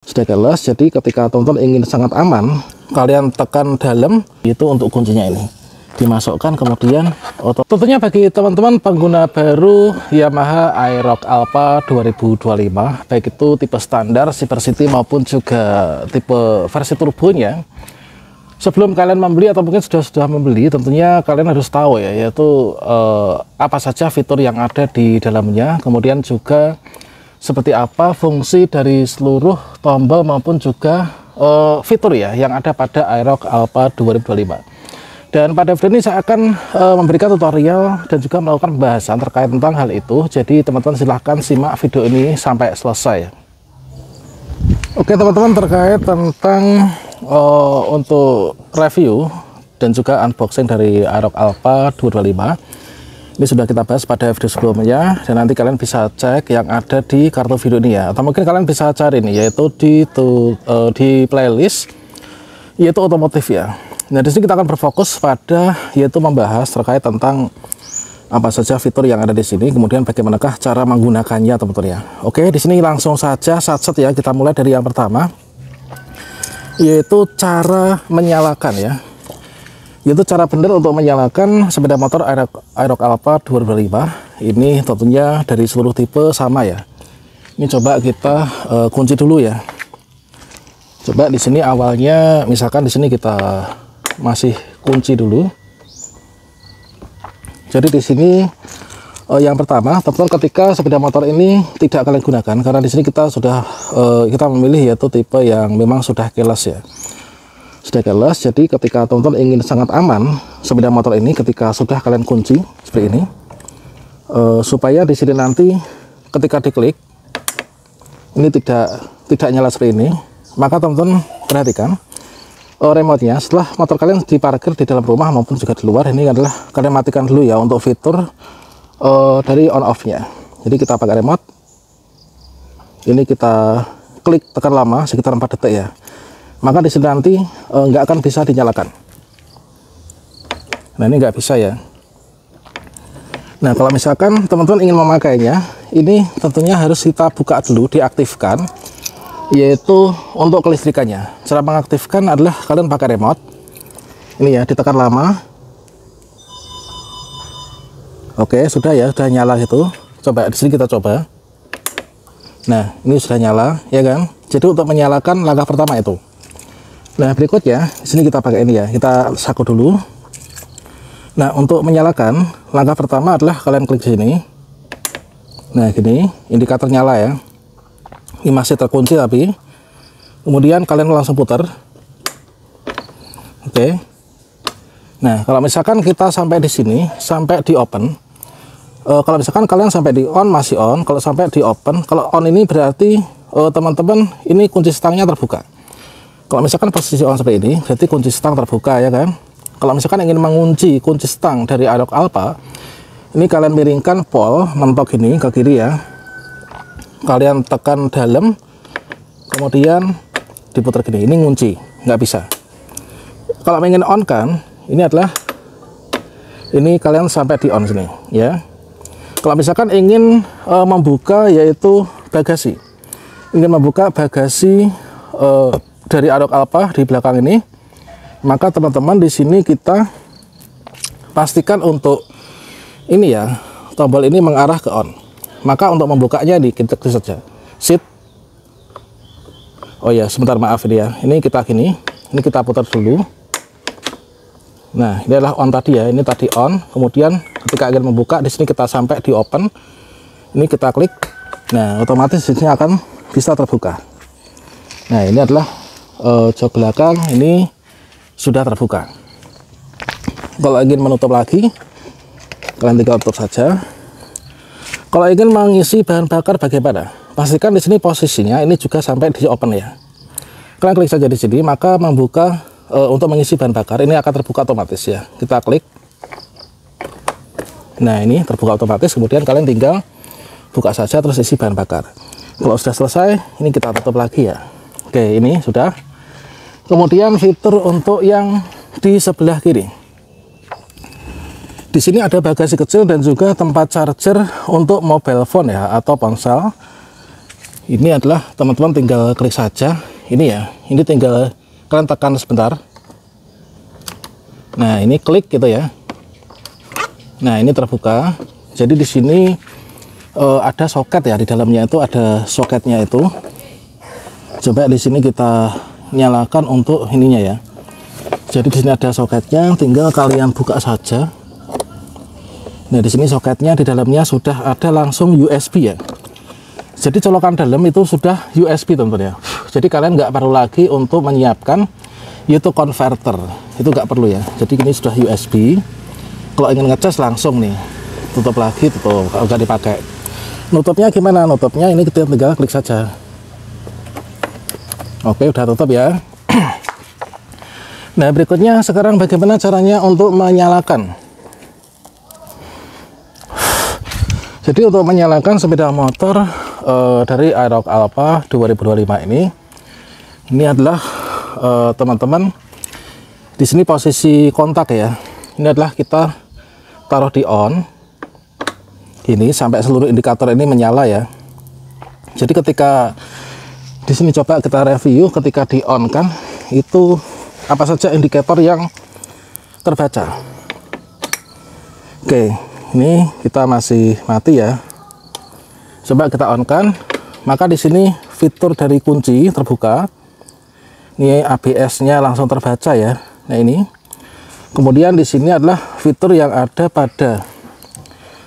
Sudah kelas. Jadi ketika teman-teman ingin sangat aman, kalian tekan dalam, itu untuk kuncinya ini dimasukkan, kemudian otot. Tentunya bagi teman-teman pengguna baru Yamaha Aerox Alpha 2025, baik itu tipe standar, Super City maupun juga tipe versi turbonya, sebelum kalian membeli atau mungkin sudah membeli, tentunya kalian harus tahu ya, yaitu apa saja fitur yang ada di dalamnya, kemudian juga seperti apa fungsi dari seluruh tombol maupun juga fitur ya yang ada pada Aerox Alpha 2025. Dan pada video ini saya akan memberikan tutorial dan juga melakukan pembahasan terkait tentang hal itu. Jadi teman-teman silahkan simak video ini sampai selesai. Oke teman-teman, terkait tentang untuk review dan juga unboxing dari Aerox Alpha 2025, ini sudah kita bahas pada video sebelumnya, dan nanti kalian bisa cek yang ada di kartu video ini ya, atau mungkin kalian bisa cari nih, yaitu di playlist yaitu otomotif ya. Nah, di sini kita akan berfokus pada yaitu membahas terkait tentang apa saja fitur yang ada di sini, kemudian bagaimanakah cara menggunakannya teman-teman ya. Oke, di sini langsung saja satset ya, kita mulai dari yang pertama, yaitu cara menyalakan ya. Yaitu cara benar untuk menyalakan sepeda motor Aerox Alpha 2025. Ini tentunya dari seluruh tipe sama ya. Ini coba kita kunci dulu ya. Coba di sini awalnya, misalkan di sini kita masih kunci dulu. Jadi di sini yang pertama, teman-teman, ketika sepeda motor ini tidak kalian gunakan, karena di sini kita sudah kita memilih yaitu tipe yang memang sudah keyless ya. Sudah keyless. Jadi ketika teman-teman ingin sangat aman sepeda motor ini, ketika sudah kalian kunci seperti ini, supaya di sini nanti ketika diklik ini tidak nyala seperti ini, maka teman-teman perhatikan remote-nya setelah motor kalian diparkir di dalam rumah maupun juga di luar, ini adalah kalian matikan dulu ya untuk fitur dari on off-nya. Jadi kita pakai remote, ini kita klik tekan lama sekitar 4 detik ya, maka di sini nanti nggak akan bisa dinyalakan. Nah, ini nggak bisa ya. Nah, kalau misalkan teman-teman ingin memakainya, ini tentunya harus kita buka dulu, diaktifkan, yaitu untuk kelistrikannya. Cara mengaktifkan adalah kalian pakai remote ini ya, ditekan lama. Oke, sudah ya, sudah nyala itu. Coba di sini kita coba. Nah, ini sudah nyala ya kan. Jadi untuk menyalakan langkah pertama itu. Nah, berikutnya di sini kita pakai ini ya, kita saku dulu. Nah, untuk menyalakan langkah pertama adalah kalian klik sini. Nah, gini indikator nyala ya. Ini masih terkunci, tapi kemudian kalian langsung putar. Oke. Nah, kalau misalkan kita sampai di sini, sampai di open, kalau misalkan kalian sampai di on masih on, kalau sampai di open, kalau on ini berarti teman-teman ini kunci stangnya terbuka. Kalau misalkan posisi on seperti ini, berarti kunci stang terbuka ya kan. Kalau misalkan ingin mengunci kunci stang dari Aerox Alpha, ini kalian miringkan pol mentok ini ke kiri ya. Kalian tekan dalam, kemudian diputar gini, ini ngunci, nggak bisa. Kalau ingin on kan, ini adalah ini kalian sampai di on sini ya. Kalau misalkan ingin membuka yaitu bagasi, ingin membuka bagasi dari Aerox Alpha di belakang ini, maka teman-teman di sini kita pastikan untuk ini ya, tombol ini mengarah ke on. Maka untuk membukanya kita klik saja shift. Oh ya, sebentar, maaf ini ya, ini kita gini, ini kita putar dulu. Nah, ini adalah on tadi ya, ini tadi on. Kemudian ketika ingin membuka, di sini kita sampai di open, ini kita klik. Nah, otomatis di sini akan bisa terbuka. Nah, ini adalah jok belakang, ini sudah terbuka. Kalau ingin menutup lagi, kalian tinggal tutup saja. Kalau ingin mengisi bahan bakar bagaimana? Pastikan di sini posisinya ini juga sampai di open ya. Kalian klik saja di sini, maka membuka untuk mengisi bahan bakar ini akan terbuka otomatis ya. Kita klik. Nah, ini terbuka otomatis, kemudian kalian tinggal buka saja terus isi bahan bakar. Kalau sudah selesai, ini kita tutup lagi ya. Oke, ini sudah. Kemudian fitur untuk yang di sebelah kiri. Di sini ada bagasi kecil dan juga tempat charger untuk mobile phone ya, atau ponsel. Ini adalah teman-teman tinggal klik saja. Ini ya, ini tinggal kalian tekan sebentar. Nah, ini klik gitu ya. Nah, ini terbuka. Jadi di sini ada soket ya, di dalamnya itu ada soketnya itu. Coba di sini kita nyalakan untuk ininya ya. Jadi di sini ada soketnya, tinggal kalian buka saja. Nah, di sini soketnya, di dalamnya sudah ada langsung USB ya. Jadi colokan dalam itu sudah USB teman-teman ya. Jadi kalian nggak perlu lagi untuk menyiapkan yaitu converter, itu nggak perlu ya. Jadi ini sudah USB. Kalau ingin ngecas langsung nih, tutup lagi, tutup. Kalau nggak dipakai, nutupnya gimana? Nutupnya ini kita tinggal klik saja. Oke, udah tutup ya. Nah, berikutnya sekarang bagaimana caranya untuk menyalakan. Jadi untuk menyalakan sepeda motor dari Aerox Alpha 2025 ini adalah teman-teman di sini posisi kontak ya. Ini adalah kita taruh di on ini sampai seluruh indikator ini menyala ya. Jadi ketika di sini coba kita review, ketika di on kan itu apa saja indikator yang terbaca. Oke, ini kita masih mati ya. Coba kita on kan, maka di sini fitur dari kunci terbuka. Ini ABS-nya langsung terbaca ya. Nah, ini. Kemudian di sini adalah fitur yang ada pada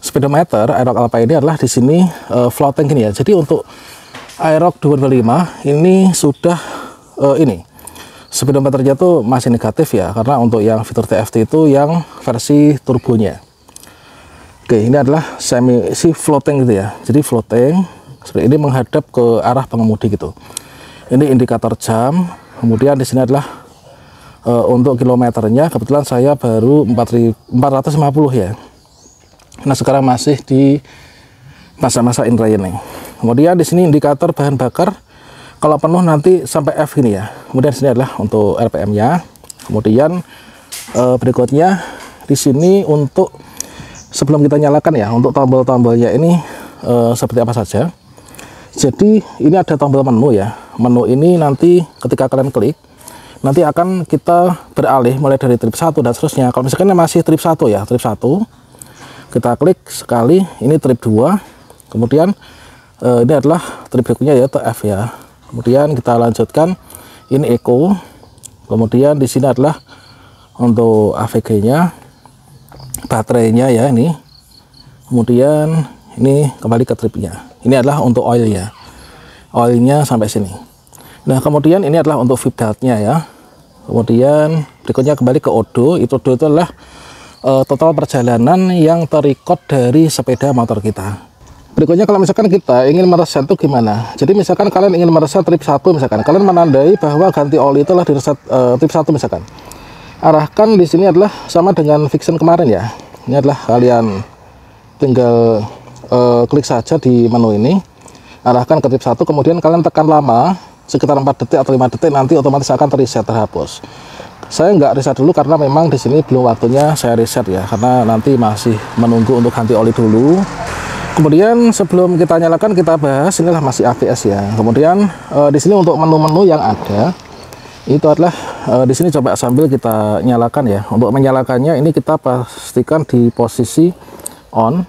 speedometer Aerox Alpha ini adalah di sini floating gini ya. Jadi untuk Aerox 2025 ini sudah ini speedometernya tuh masih negatif ya, karena untuk yang fitur TFT itu yang versi turbonya. Oke, ini adalah si floating gitu ya. Jadi floating seperti ini menghadap ke arah pengemudi gitu. Ini indikator jam. Kemudian di sini adalah untuk kilometernya. Kebetulan saya baru 450 ya. Nah, sekarang masih di masa-masa in rain nih. Kemudian di sini indikator bahan bakar. Kalau penuh nanti sampai F ini ya. Kemudian di sini adalah untuk RPM-nya. Kemudian berikutnya di sini untuk sebelum kita nyalakan ya, untuk tombol-tombolnya ini seperti apa saja. Jadi ini ada tombol menu ya. Menu ini nanti ketika kalian klik, nanti akan kita beralih mulai dari trip 1 dan seterusnya. Kalau misalkan masih trip 1 ya, trip 1 kita klik sekali, ini trip 2. Kemudian ini adalah trip berikutnya yaitu F ya. Kemudian kita lanjutkan, ini Eco. Kemudian di sini adalah untuk AVG-nya, baterainya ya ini. Kemudian ini kembali ke tripnya. Ini adalah untuk oilnya. Oilnya sampai sini. Nah, kemudian ini adalah untuk VIP belt-nya ya. Kemudian berikutnya kembali ke odo. Itu adalah total perjalanan yang terrecord dari sepeda motor kita. Berikutnya kalau misalkan kita ingin mereset itu gimana? Jadi misalkan kalian ingin mereset trip 1 misalkan, kalian menandai bahwa ganti oli itulah di reset trip 1 misalkan. Arahkan di sini adalah sama dengan Vixen kemarin ya. Ini adalah kalian tinggal klik saja di menu ini, arahkan ke trip 1, kemudian kalian tekan lama sekitar 4 detik atau 5 detik, nanti otomatis akan terreset, terhapus. Saya nggak reset dulu karena memang di sini belum waktunya saya reset ya, karena nanti masih menunggu untuk ganti oli dulu. Kemudian sebelum kita nyalakan kita bahas, inilah masih ABS ya. Kemudian di sini untuk menu-menu yang ada itu adalah di sini coba sambil kita nyalakan ya. Untuk menyalakannya ini kita pastikan di posisi on.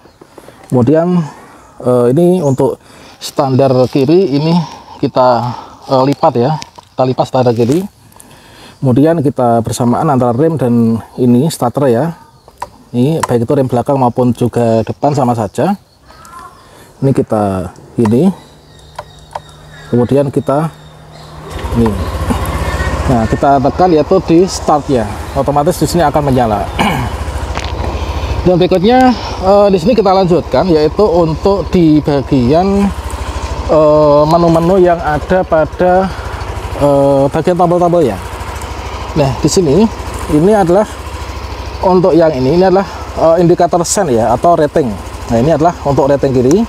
Kemudian ini untuk standar kiri ini kita lipat ya, kita lipat standar kiri. Kemudian kita bersamaan antara rem dan ini starter ya. Ini baik itu rem belakang maupun juga depan sama saja. Ini kita ini, kemudian kita ini. Nah, kita tekan yaitu di start ya, otomatis di sini akan menyala. Dan berikutnya di sini kita lanjutkan yaitu untuk di bagian menu-menu yang ada pada bagian tombol-tombol ya. Nah, di sini ini adalah untuk yang ini adalah indikator sen ya atau rating. Nah, ini adalah untuk rating kiri.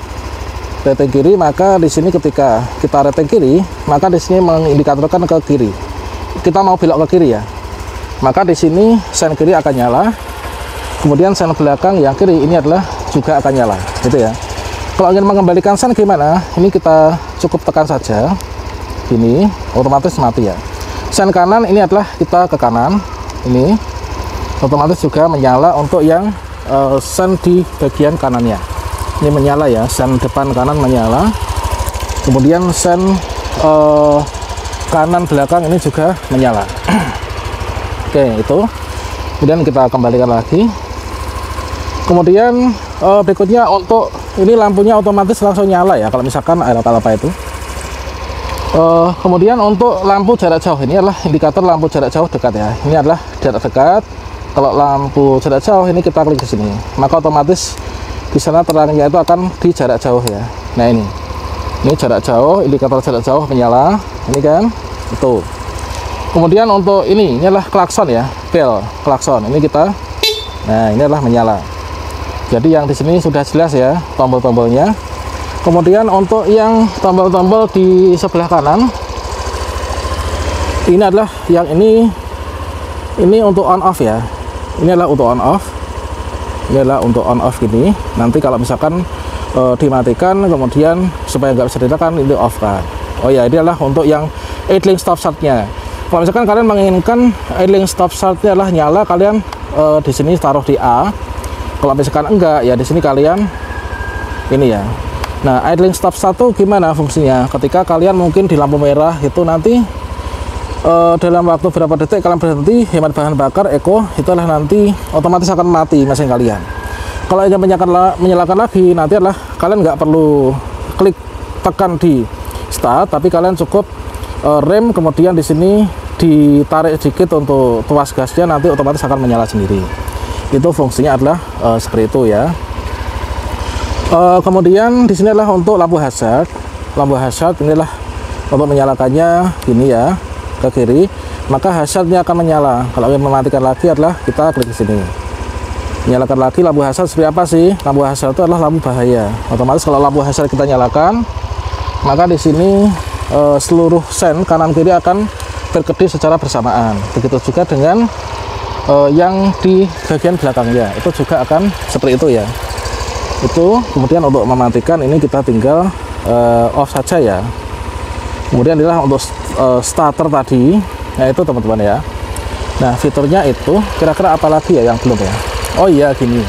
Rating kiri, maka di sini ketika kita rating kiri, maka di sini mengindikatorkan ke kiri. Kita mau belok ke kiri ya, maka di sini sen kiri akan nyala. Kemudian sen belakang yang kiri ini adalah juga akan nyala, gitu ya. Kalau ingin mengembalikan sen gimana? Ini kita cukup tekan saja. Ini otomatis mati ya. Sen kanan ini adalah kita ke kanan. Ini otomatis juga menyala untuk yang sen di bagian kanannya. Ini menyala ya, sen depan kanan menyala. Kemudian sen kanan belakang ini juga menyala. Oke, itu. Kemudian kita kembalikan lagi. Kemudian berikutnya untuk ini lampunya otomatis langsung nyala ya kalau misalkan air apa itu. Kemudian untuk lampu jarak jauh, ini adalah indikator lampu jarak jauh dekat ya. Ini adalah jarak dekat. Kalau lampu jarak jauh ini kita klik ke sini, maka otomatis di sana terangnya itu akan di jarak jauh ya. Nah ini jarak jauh, indikator jarak jauh menyala. Ini kan itu. Kemudian untuk ini adalah klakson ya, bel klakson. Ini kita, nah ini adalah menyala. Jadi yang di sini sudah jelas ya tombol-tombolnya. Kemudian untuk yang tombol-tombol di sebelah kanan, ini adalah yang ini untuk on off ya. Ini adalah untuk on off. Ini adalah untuk on off gini. Nanti kalau misalkan dimatikan, kemudian supaya nggak bisa ditekan, ini off kan. Oh ya, ini adalah untuk yang idling stop startnya. Kalau misalkan kalian menginginkan idling stop startnya adalah nyala, kalian di sini taruh di A. Kalau misalkan enggak, ya di sini kalian ini ya. Nah, idling stop start itu gimana fungsinya? Ketika kalian mungkin di lampu merah itu nanti dalam waktu berapa detik kalian berhenti, hemat bahan bakar, eco, itu adalah nanti otomatis akan mati mesin kalian. Kalau ingin menyalakan lagi, nanti adalah kalian nggak perlu klik tekan di start, tapi kalian cukup rem, kemudian di sini ditarik sedikit untuk tuas gasnya, nanti otomatis akan menyala sendiri. Itu fungsinya adalah seperti itu ya. Kemudian di sini adalah untuk lampu hazard. Lampu hazard inilah untuk menyalakannya gini ya, ke kiri, maka hazardnya akan menyala. Kalau ingin mematikan lagi adalah kita klik di sini. Nyalakan lagi lampu hazard seperti apa sih? Lampu hazard itu adalah lampu bahaya. Otomatis kalau lampu hazard kita nyalakan, maka di sini seluruh sen kanan kiri akan berkedip secara bersamaan. Begitu juga dengan yang di bagian belakangnya, itu juga akan seperti itu ya. Itu kemudian untuk mematikan ini kita tinggal off saja ya. Kemudian inilah untuk starter tadi. Nah itu teman-teman ya. Nah fiturnya itu kira-kira apa lagi ya yang belum ya? Oh iya gini.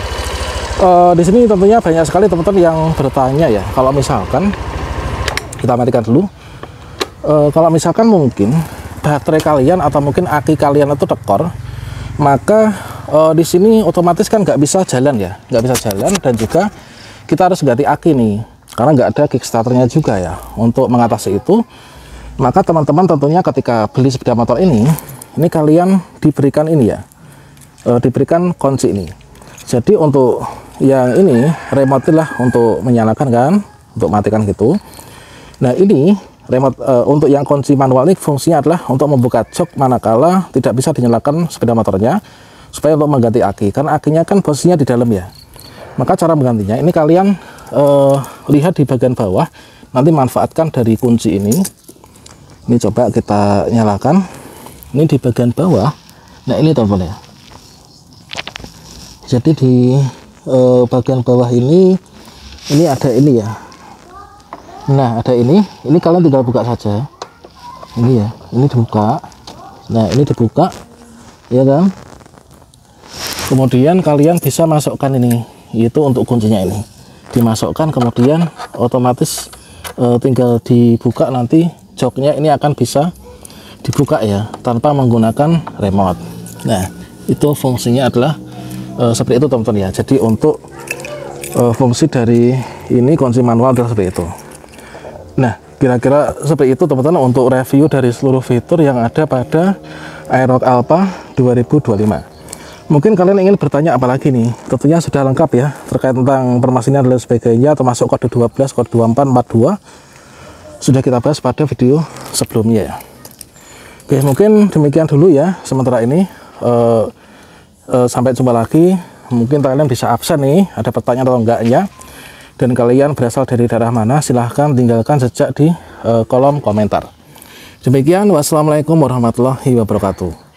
Di sini tentunya banyak sekali teman-teman yang bertanya ya. Kalau misalkan kita matikan dulu. Kalau misalkan mungkin baterai kalian atau mungkin aki kalian itu tekor, maka di sini otomatis kan nggak bisa jalan ya, nggak bisa jalan, dan juga kita harus ganti aki nih karena nggak ada kickstarternya juga ya. Untuk mengatasi itu, maka teman-teman tentunya ketika beli sepeda motor ini kalian diberikan ini ya, diberikan kunci ini. Jadi untuk yang ini remote lah untuk menyalakan kan, untuk matikan gitu. Nah ini remote untuk yang kunci manual ini fungsinya adalah untuk membuka jok manakala tidak bisa dinyalakan sepeda motornya, supaya untuk mengganti aki, karena akinya kan posisinya di dalam ya. Maka cara menggantinya ini kalian lihat di bagian bawah, nanti manfaatkan dari kunci ini. Ini coba kita nyalakan. Ini di bagian bawah. Nah ini teman-teman ya. Jadi di bagian bawah ini ada ini ya. Nah ada ini kalian tinggal buka saja. Ini ya, ini dibuka. Nah ini dibuka, ya kan. Kemudian kalian bisa masukkan ini, yaitu untuk kuncinya ini dimasukkan, kemudian otomatis tinggal dibuka, nanti joknya ini akan bisa dibuka ya tanpa menggunakan remote. Nah itu fungsinya adalah seperti itu teman-teman ya. Jadi untuk fungsi dari ini kunci manual adalah seperti itu. Nah kira-kira seperti itu teman-teman untuk review dari seluruh fitur yang ada pada Aerox Alpha 2025. Mungkin kalian ingin bertanya apa lagi nih? Tentunya sudah lengkap ya terkait tentang permesinan dan sebagainya, termasuk kode 12, kode 2442 sudah kita bahas pada video sebelumnya ya. Oke, mungkin demikian dulu ya sementara ini. Sampai jumpa lagi. Mungkin kalian bisa absen nih, ada pertanyaan atau enggaknya, dan kalian berasal dari daerah mana, silahkan tinggalkan jejak di kolom komentar. Demikian, wassalamualaikum warahmatullahi wabarakatuh.